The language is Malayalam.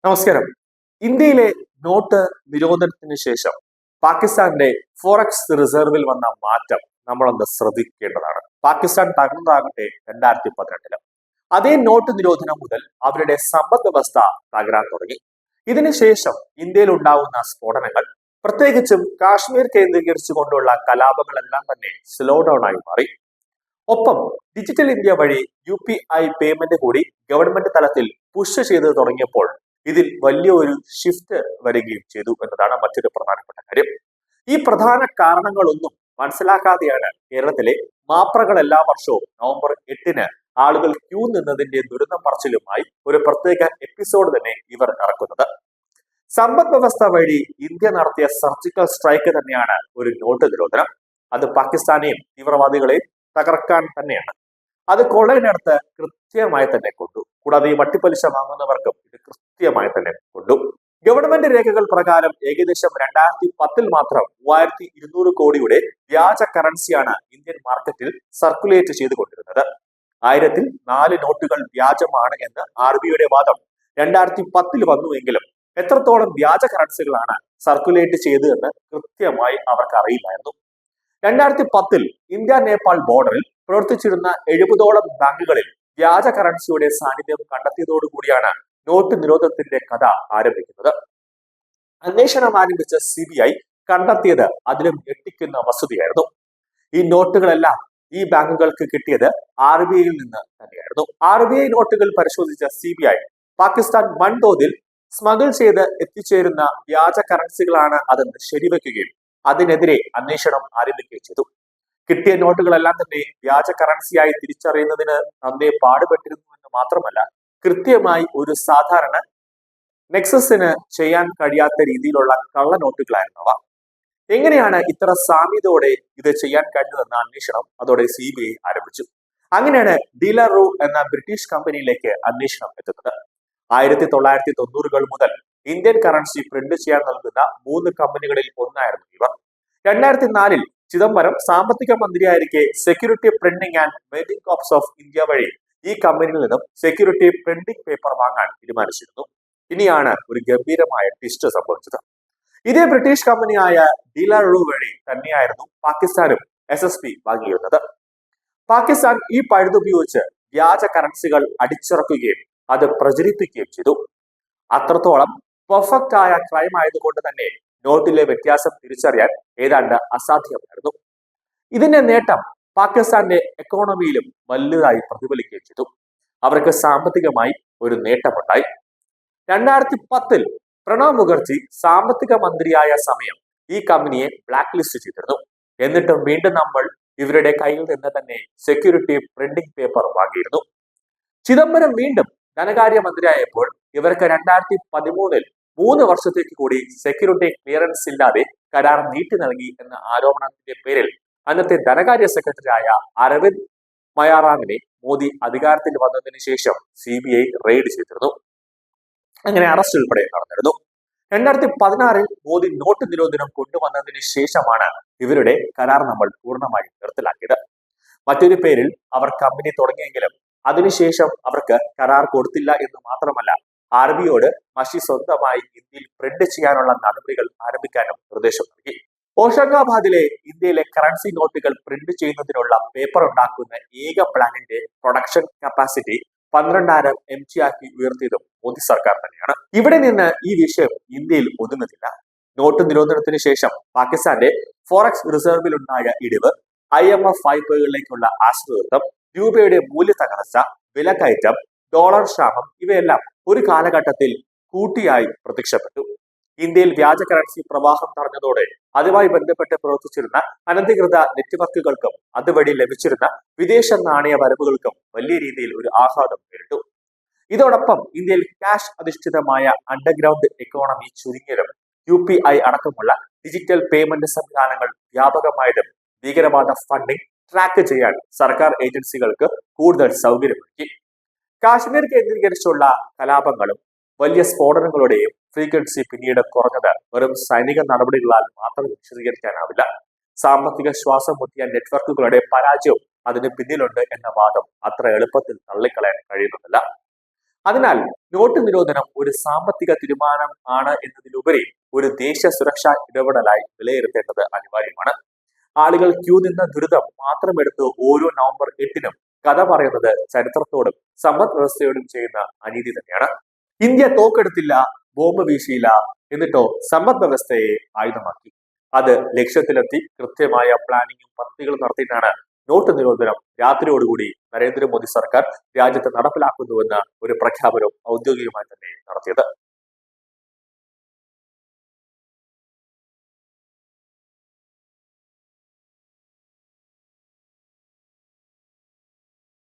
നമസ്കാരം. ഇന്ത്യയിലെ നോട്ട് നിരോധനത്തിന് ശേഷം പാകിസ്ഥാന്റെ ഫോറക്സ് റിസർവിൽ വന്ന മാറ്റം നമ്മളൊന്ന് ശ്രദ്ധിക്കേണ്ടതാണ്. പാകിസ്ഥാൻ തകർന്നതാകട്ടെ 2018. അതേ നോട്ട് നിരോധനം മുതൽ അവരുടെ സമ്പദ് വ്യവസ്ഥ തകരാൻ തുടങ്ങി. ഇതിനുശേഷം ഇന്ത്യയിൽ ഉണ്ടാവുന്ന സ്ഫോടനങ്ങൾ, പ്രത്യേകിച്ചും കാശ്മീർ കേന്ദ്രീകരിച്ചുകൊണ്ടുള്ള കലാപങ്ങളെല്ലാം തന്നെ സ്ലോ ഡൗൺ ആയി മാറി. ഒപ്പം ഡിജിറ്റൽ ഇന്ത്യ വഴി UPI പേയ്മെന്റ് കൂടി ഗവൺമെന്റ് തലത്തിൽ പുഷ് ചെയ്ത് തുടങ്ങിയപ്പോൾ ഇതിൽ വലിയൊരു ഷിഫ്റ്റ് വരികയും ചെയ്തു എന്നതാണ് മറ്റൊരു പ്രധാനപ്പെട്ട കാര്യം. ഈ പ്രധാന കാരണങ്ങളൊന്നും മനസ്സിലാക്കാതെയാണ് കേരളത്തിലെ മാപ്രകൾ എല്ലാ വർഷവും നവംബർ 8-ന് ആളുകൾ ക്യൂ നിന്നതിന്റെ ദുരന്തം പറച്ചിലുമായി ഒരു പ്രത്യേക എപ്പിസോഡ് തന്നെ ഇവർ ഇറക്കുന്നത്. സമ്പദ് വ്യവസ്ഥ വഴി ഇന്ത്യ നടത്തിയ സർജിക്കൽ സ്ട്രൈക്ക് തന്നെയാണ് ഒരു നോട്ട് നിരോധനം. അത് പാകിസ്ഥാനെയും തീവ്രവാദികളെയും തകർക്കാൻ തന്നെയാണ്. അത് കൊള്ളയിനടുത്ത് കൃത്യമായി തന്നെ കൊണ്ടു. കൂടാതെ ഈ വട്ടിപ്പലിശ വാങ്ങുന്നവർക്കും ഇത് കൃത്യമായി തന്നെ കൊണ്ടു. ഗവൺമെന്റ് രേഖകൾ പ്രകാരം ഏകദേശം 2010 മാത്രം 3200 കോടിയുടെ വ്യാജ കറൻസിയാണ് ഇന്ത്യൻ മാർക്കറ്റിൽ സർക്കുലേറ്റ് ചെയ്തുകൊണ്ടിരുന്നത്. 1004 നോട്ടുകൾ വ്യാജമാണ് എന്ന് RBIയുടെ വാദം 2010 വന്നുവെങ്കിലും എത്രത്തോളം വ്യാജ കറൻസികളാണ് സർക്കുലേറ്റ് ചെയ്തതെന്ന് കൃത്യമായി അവർക്ക് അറിയില്ലായിരുന്നു. 2010 ഇന്ത്യ നേപ്പാൾ ബോർഡറിൽ പ്രവർത്തിച്ചിരുന്ന 70ഓളം ബാങ്കുകളിൽ വ്യാജ കറൻസിയുടെ സാന്നിധ്യം കണ്ടെത്തിയതോടുകൂടിയാണ് നോട്ട് നിരോധനത്തിന്റെ കഥ ആരംഭിക്കുന്നത്. അന്വേഷണം ആരംഭിച്ച CBI കണ്ടെത്തിയത് അതിലും ഞെട്ടിക്കുന്ന വസ്തുതയായിരുന്നു. ഈ നോട്ടുകളെല്ലാം ഈ ബാങ്കുകൾക്ക് കിട്ടിയത് RBIയിൽ നിന്ന് തന്നെയായിരുന്നു. RBI നോട്ടുകൾ പരിശോധിച്ച CBI പാകിസ്ഥാൻ വൻതോതിൽ സ്മഗിൾ ചെയ്ത് എത്തിച്ചേരുന്ന വ്യാജ കറൻസികളാണ് അതെന്ന് ശരിവെക്കുകയും അതിനെതിരെ അന്വേഷണം ആരംഭിക്കുകയും ചെയ്തു. കിട്ടിയ നോട്ടുകളെല്ലാം തന്നെ വ്യാജ കറൻസിയായി തിരിച്ചറിയുന്നതിന് നന്നേ പാടുപെട്ടിരുന്നു എന്ന് മാത്രമല്ല, കൃത്യമായി ഒരു സാധാരണ നെക്സസിന് ചെയ്യാൻ കഴിയാത്ത രീതിയിലുള്ള കള്ളനോട്ടുകളായിരുന്നവ. എങ്ങനെയാണ് ഇത്ര സാമ്യതയോടെ ഇത് ചെയ്യാൻ കഴിഞ്ഞതെന്ന അന്വേഷണം അതോടെ CBI ആരംഭിച്ചു. അങ്ങനെയാണ് ഡീലറു എന്ന ബ്രിട്ടീഷ് കമ്പനിയിലേക്ക് അന്വേഷണം എത്തുന്നത്. 1990-കൾ മുതൽ ഇന്ത്യൻ കറൻസി പ്രിന്റ് ചെയ്യാൻ നൽകുന്ന 3 കമ്പനികളിൽ ഒന്നായിരുന്നു ഇവർ. 2004-ൽ ചിദംബരം സാമ്പത്തിക മന്ത്രിയായിരിക്കെ security printing and minting corps of India വഴി ഈ കമ്പനിയിൽ നിന്നും സെക്യൂരിറ്റി പ്രിന്റിംഗ് പേപ്പർ വാങ്ങാൻ തീരുമാനിച്ചിരുന്നു. ഇനിയാണ് ഒരു ഗംഭീരമായ ട്വിസ്റ്റ് സംഭവിച്ചത്. ഇതേ ബ്രിട്ടീഷ് കമ്പനിയായ ഡീലറു വഴി തന്നെയായിരുന്നു പാകിസ്ഥാനും SSP വാങ്ങിയിരുന്നത്. പാകിസ്ഥാൻ ഈ പഴുതുപയോഗിച്ച് വ്യാജ കറൻസികൾ അടിച്ചിറക്കുകയും അത് പ്രചരിപ്പിക്കുകയും ചെയ്തു. അത്രത്തോളം പെർഫെക്റ്റ് ആയ ക്രൈം ആയതുകൊണ്ട് തന്നെ നോട്ടിലെ വ്യത്യാസം തിരിച്ചറിയാൻ ഏതാണ്ട് അസാധ്യമായിരുന്നു. ഇതിന്റെ നേട്ടം പാകിസ്ഥാന്റെ എക്കോണമിയിലും വലുതായി പ്രതിഫലിക്കുകയും ചെയ്തു. അവർക്ക് സാമ്പത്തികമായി ഒരു നേട്ടമുണ്ടായി. 2010-ൽ പ്രണബ് മുഖർജി സാമ്പത്തിക മന്ത്രിയായ സമയം ഈ കമ്പനിയെ ബ്ലാക്ക് ലിസ്റ്റ് ചെയ്തിരുന്നു. എന്നിട്ടും വീണ്ടും നമ്മൾ ഇവരുടെ കയ്യിൽ നിന്ന് തന്നെ സെക്യൂരിറ്റി പ്രിന്റിംഗ് പേപ്പർ വാങ്ങിയിരുന്നു. ചിദംബരം വീണ്ടും ധനകാര്യമന്ത്രിയായപ്പോൾ ഇവർക്ക് 2013-ൽ 3 വർഷത്തേക്ക് കൂടി സെക്യൂരിറ്റി ക്ലിയറൻസ് ഇല്ലാതെ കരാർ നീട്ടി നൽകി എന്ന ആരോപണത്തിന്റെ പേരിൽ അന്നത്തെ ധനകാര്യ സെക്രട്ടറിയായ അരവിന്ദ് മയാറാമിനെ മോദി അധികാരത്തിൽ വന്നതിന് ശേഷം CBI റെയ്ഡ് ചെയ്തിരുന്നു. അങ്ങനെ അറസ്റ്റ് ഉൾപ്പെടെ നടന്നിരുന്നു. 2016-ൽ മോദി നോട്ട് നിരോധനം കൊണ്ടുവന്നതിന് ശേഷമാണ് ഇവരുടെ കരാർ നമ്മൾ പൂർണ്ണമായും നിർത്തലാക്കിയത്. മറ്റൊരു പേരിൽ അവർ കമ്പനി തുടങ്ങിയെങ്കിലും അതിനുശേഷം അവർക്ക് കരാർ കൊടുത്തില്ല എന്ന് മാത്രമല്ല, RBIയോട് മഷി സ്വന്തമായി ഇന്ത്യയിൽ പ്രിന്റ് ചെയ്യാനുള്ള നടപടികൾ ആരംഭിക്കാനും നിർദ്ദേശം നൽകി. ഹോഷംഗാബാദിലെ ഇന്ത്യയിലെ കറൻസി നോട്ടുകൾ പ്രിന്റ് ചെയ്യുന്നതിനുള്ള പേപ്പർ ഉണ്ടാക്കുന്ന ഏക പ്ലാന്റിന്റെ പ്രൊഡക്ഷൻ കപ്പാസിറ്റി 12,000 MG ആക്കി ഉയർത്തിയതും മോദി സർക്കാർ തന്നെയാണ്. ഇവിടെ നിന്ന് ഈ വിഷയം ഇന്ത്യയിൽ ഒതുങ്ങുന്നില്ല. നോട്ട് നിരോധനത്തിന് ശേഷം പാകിസ്ഥാന്റെ ഫോറക്സ് റിസർവിൽ ഉണ്ടായ ഇടിവ്, IMF വായ്പകളിലേക്കുള്ള ആശ്രിതത്വം, രൂപയുടെ മൂല്യ തകർച്ച, വിലക്കയറ്റം, ഡോളർ ക്ഷാമം ഇവയെല്ലാം ഒരു കാലഘട്ടത്തിൽ കൂട്ടിയായി പ്രത്യക്ഷപ്പെട്ടു. ഇന്ത്യയിൽ വ്യാജ കറൻസി പ്രവാഹം തടഞ്ഞതോടെ അതുമായി ബന്ധപ്പെട്ട് പ്രവർത്തിച്ചിരുന്ന അനധികൃത നെറ്റ്വർക്കുകൾക്കും അതുവഴി ലഭിച്ചിരുന്ന വിദേശ നാണയ വരവുകൾക്കും വലിയ രീതിയിൽ ഒരു ആഘാതം നേരിട്ടു. ഇതോടൊപ്പം ഇന്ത്യയിൽ ക്യാഷ് അധിഷ്ഠിതമായ അണ്ടർഗ്രൗണ്ട് എക്കോണമി ചുരുങ്ങിയതും UPI അടക്കമുള്ള ഡിജിറ്റൽ പേയ്മെന്റ് സംവിധാനങ്ങൾ വ്യാപകമായതും ഭീകരവാദ ഫണ്ടിംഗ് ട്രാക്ക് ചെയ്യാൻ സർക്കാർ ഏജൻസികൾക്ക് കൂടുതൽ സൗകര്യമൊരുക്കി. കാശ്മീർ കേന്ദ്രീകരിച്ചുള്ള കലാപങ്ങളും വലിയ സ്ഫോടനങ്ങളുടെയും ഫ്രീക്വൻസി പിന്നീട് കുറഞ്ഞത് വെറും സൈനിക നടപടികളാൽ മാത്രം വിശദീകരിക്കാനാവില്ല. സാമ്പത്തിക ശ്വാസം മുട്ടിയ നെറ്റ്വർക്കുകളുടെ പരാജയവും അതിന് പിന്നിലുണ്ട് എന്ന വാദം അത്ര എളുപ്പത്തിൽ തള്ളിക്കളയാൻ കഴിയുന്നതല്ല. അതിനാൽ നോട്ട് നിരോധനം ഒരു സാമ്പത്തിക തീരുമാനം ആണ് എന്നതിലുപരി ഒരു ദേശീയ സുരക്ഷാ ഇടപെടലായി വിലയിരുത്തേണ്ടത് അനിവാര്യമാണ്. ആളുകൾ ക്യൂ നിന്ന ദുരിതം മാത്രമെടുത്ത് ഓരോ നവംബർ 8-നും കഥ പറയുന്നത് ചരിത്രത്തോടും സമ്പദ് വ്യവസ്ഥയോടും ചെയ്യുന്ന അനീതി തന്നെയാണ്. ഇന്ത്യ തോക്കെടുത്തില്ല, ബോംബ് വീശിയില്ല, എന്നിട്ടോ സമ്പദ് വ്യവസ്ഥയെ ആയുധമാക്കി. അത് ലക്ഷ്യത്തിലെത്തി കൃത്യമായ പ്ലാനിങ്ങും പദ്ധതികളും നടത്തിയിട്ടാണ് നോട്ട് നിരോധനം രാത്രിയോടുകൂടി നരേന്ദ്രമോദി സർക്കാർ രാജ്യത്ത് നടപ്പിലാക്കുന്നുവെന്ന ഒരു പ്രഖ്യാപനവും ഔദ്യോഗികമായി തന്നെ നടത്തിയത്.